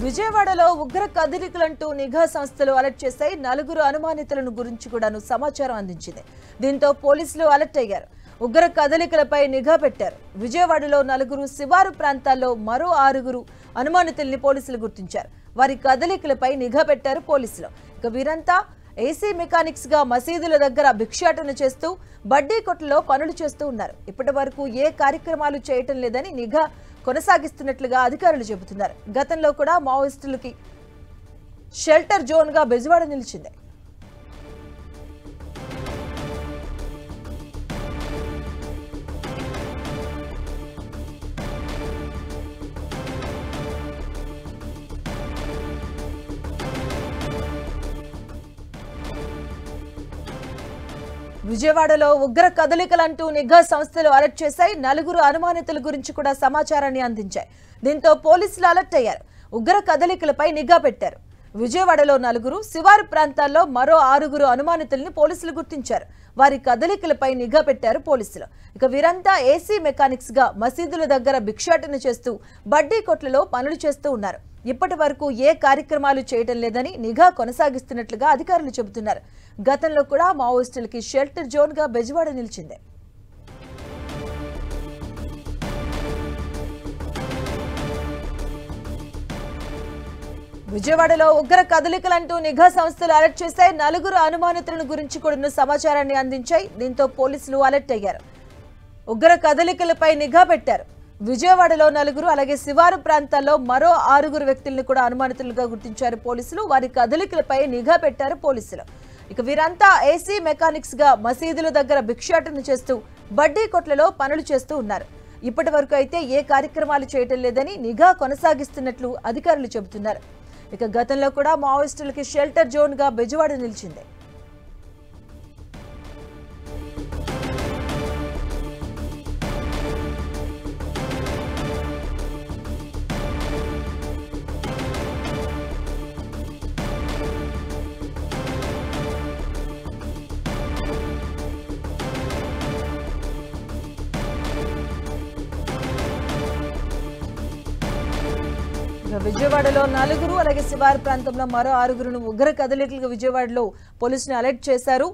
విజయవాడలో ఉగ్ర కదలికలంటూ నిఘా సంస్థలు అలర్ట్ చేశాయి. నలుగురు అనుమానితులను గురించి కూడాను సమాచారం అందించింది. దీంతో పోలీసులు అలర్ట్ అయ్యారు. ఉగ్ర కదలికలపై నిఘా పెట్టారు. విజయవాడలో నలుగురు, శివారు ప్రాంతాల్లో మరో 6 అనుమానితుల్ని పోలీసులు గుర్తించారు. వారి కదలికలపై నిఘా పెట్టారు పోలీసులు. ఇక వీరంతా ఏసీ మెకానిక్స్ గా మసీదుల దగ్గర భిక్షాటన చేస్తూ బడ్డీ కొట్లలో పనులు చేస్తూ ఉన్నారు. ఇప్పటి వరకు ఏ కార్యక్రమాలు చేయటం లేదని నిఘా కొనసాగిస్తున్నట్లుగా అధికారులు చెబుతున్నారు. గతంలో కూడా మావోయిస్టులకి షెల్టర్ జోన్ గా బెజవాడ నిలిచింది. విజయవాడలో ఉగ్ర కదలికలంటూ నిఘా సంస్థలు అలర్ట్ చేశాయి. నలుగురు అనుమానితుల గురించి కూడా సమాచారాన్ని అందించాయి. దీంతో పోలీసులు అలర్ట్ అయ్యారు. ఉగ్ర కదలికలపై నిఘా పెట్టారు. విజయవాడలో నలుగురు, శివారు ప్రాంతాల్లో మరో 6 అనుమానితుల్ని పోలీసులు గుర్తించారు. వారి కదలికలపై నిఘా పెట్టారు పోలీసులు. ఇక వీరంతా ఏసీ మెకానిక్స్ గా మసీదుల దగ్గర భిక్షాటన చేస్తూ బడ్డీ కొట్లలో పనులు చేస్తూ ఉన్నారు. ఇప్పటి వరకు ఏ కార్యక్రమాలు చేయటం లేదని నిఘా కొనసాగిస్తున్నట్లుగా అధికారులు చెబుతున్నారు. గతంలో కూడా మావోయిస్టులకి షెల్టర్ జోన్ గా బెజవాడ నిలిచింది. విజయవాడలో ఉగ్ర కదలికలంటూ నిఘా సంస్థలు అలర్ట్ చేశాయి. నలుగురు అనుమానితులను గురించి కూడా సమాచారాన్ని అందించాయి. దీంతో పోలీసులు అలర్ట్ అయ్యారు. ఉగ్ర కదలికలపై నిఘా పెట్టారు. విజయవాడలో నలుగురు, అలాగే శివారు ప్రాంతాల్లో మరో 6 వ్యక్తులను కూడా అనుమానితులుగా గుర్తించారు పోలీసులు. వారి కదలికలపై నిఘా పెట్టారు పోలీసులు. ఇక వీరంతా ఏసీ మెకానిక్స్ గా మసీదుల దగ్గర భిక్షాటన చేస్తూ బడ్డీ కొట్లలో పనులు చేస్తూ ఉన్నారు. ఇప్పటి వరకు అయితే ఏ కార్యక్రమాలు చేయటం లేదని నిఘా కొనసాగిస్తున్నట్లు అధికారులు చెబుతున్నారు. ఇక గతంలో కూడా మావోయిస్టులకి షెల్టర్ జోన్ గా బెజవాడ నిలిచింది. విజయవాడలో నలుగురు, అలాగే శివారు ప్రాంతంలో మరో 6 ఉగ్ర కదలికలుగా విజయవాడలో పోలీసులు అలర్ట్ చేశారు.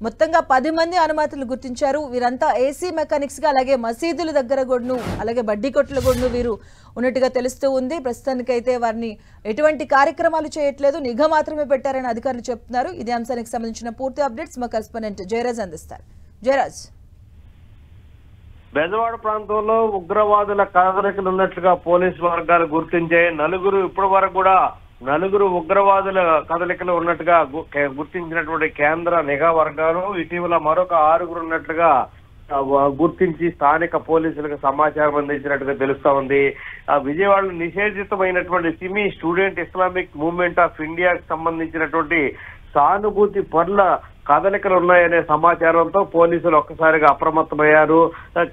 మొత్తంగా 10 మంది అనుమాతులు గుర్తించారు. వీరంతా ఏసీ మెకానిక్స్ గా, అలాగే మసీదుల దగ్గర గొడ్ను, అలాగే బడ్డీ కొట్ల గొడ్ను వీరు ఉన్నట్టుగా తెలుస్తూ ఉంది. ప్రస్తుతానికైతే వారిని ఎటువంటి కార్యక్రమాలు చేయట్లేదు, నిఘా మాత్రమే పెట్టారని అధికారులు చెప్తున్నారు. ఇదే అంశానికి సంబంధించిన పూర్తి అప్డేట్స్ మా కరెస్పాండెంట్ జయరాజ్ అందిస్తారు. జయరాజ్, బెజవాడ ప్రాంతంలో ఉగ్రవాదుల కదలికలు ఉన్నట్లుగా పోలీసు వర్గాలు గుర్తించాయి. ఇప్పటి వరకు కూడా 4 ఉగ్రవాదుల కదలికలు ఉన్నట్టుగా గుర్తించినటువంటి కేంద్ర నిఘా వర్గాలు ఇటీవల మరొక 6 ఉన్నట్లుగా గుర్తించి స్థానిక పోలీసులకు సమాచారం అందించినట్టుగా తెలుస్తా ఉంది. విజయవాడలో నిషేధితమైనటువంటి SIMI student Islamic movement of ఇండియాకి సంబంధించినటువంటి సానుభూతి పరుల కదలికలు ఉన్నాయనే సమాచారంతో పోలీసులు ఒక్కసారిగా అప్రమత్తమయ్యారు.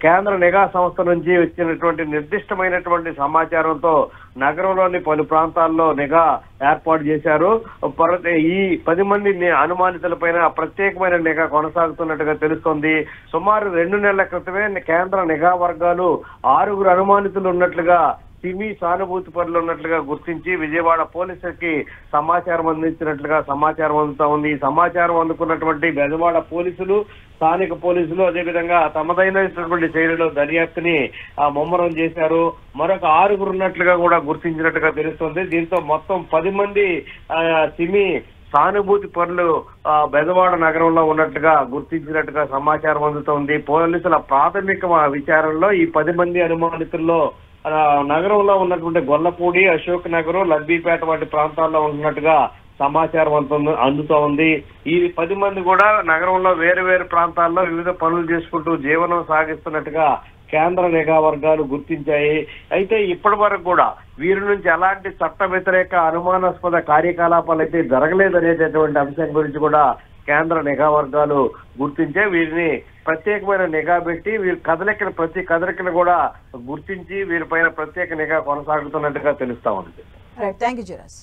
కేంద్ర నిఘా సంస్థ నుంచి వచ్చినటువంటి నిర్దిష్టమైనటువంటి సమాచారంతో నగరంలోని పలు ప్రాంతాల్లో నిఘా ఏర్పాటు చేశారు. ఈ 10 మంది అనుమానితులపైన ప్రత్యేకమైన నిఘా కొనసాగుతున్నట్టుగా తెలుస్తోంది. సుమారు 2 నెలల క్రితమే కేంద్ర నిఘా వర్గాలు 6 అనుమానితులు ఉన్నట్లుగా సిమి సానుభూతి పరులు ఉన్నట్లుగా గుర్తించి విజయవాడ పోలీసులకి సమాచారం అందించినట్లుగా సమాచారం అందుతా ఉంది. ఈ సమాచారం అందుకున్నటువంటి బెజవాడ పోలీసులు, స్థానిక పోలీసులు అదేవిధంగా తమదైనటువంటి శైలిలో దర్యాప్తుని ముమ్మరం చేశారు. మరొక 6 ఉన్నట్లుగా కూడా గుర్తించినట్టుగా తెలుస్తోంది. దీంతో మొత్తం 10 మంది సిమి సానుభూతి పరులు బెజవాడ నగరంలో ఉన్నట్లుగా గుర్తించినట్టుగా సమాచారం అందుతోంది. పోలీసుల ప్రాథమిక విచారణలో ఈ 10 మంది అనుమానితుల్లో నగరంలో ఉన్నటువంటి గొల్లపూడి, అశోక్ నగర్, లబ్బీపేట వంటి ప్రాంతాల్లో ఉన్నట్టుగా సమాచారం అందుతూ ఉంది. ఈ 10 మంది కూడా నగరంలో వేరు ప్రాంతాల్లో వివిధ పనులు చేసుకుంటూ జీవనం సాగిస్తున్నట్టుగా కేంద్ర నిఘా వర్గాలు గుర్తించాయి. అయితే ఇప్పటి వరకు కూడా వీరి నుంచి ఎలాంటి చట్ట వ్యతిరేక అనుమానాస్పద కార్యకలాపాలు అయితే జరగలేదనేటటువంటి అంశం గురించి కూడా కేంద్ర నిఘా వర్గాలు గుర్తించే వీరిని ప్రత్యేకమైన నిఘా పెట్టి ప్రతి కదలికలు కూడా గుర్తించి వీరిపైన ప్రత్యేక నిఘా కొనసాగుతున్నట్టుగా తెలుస్తా ఉంది. థాంక్యూ జయరాజ్.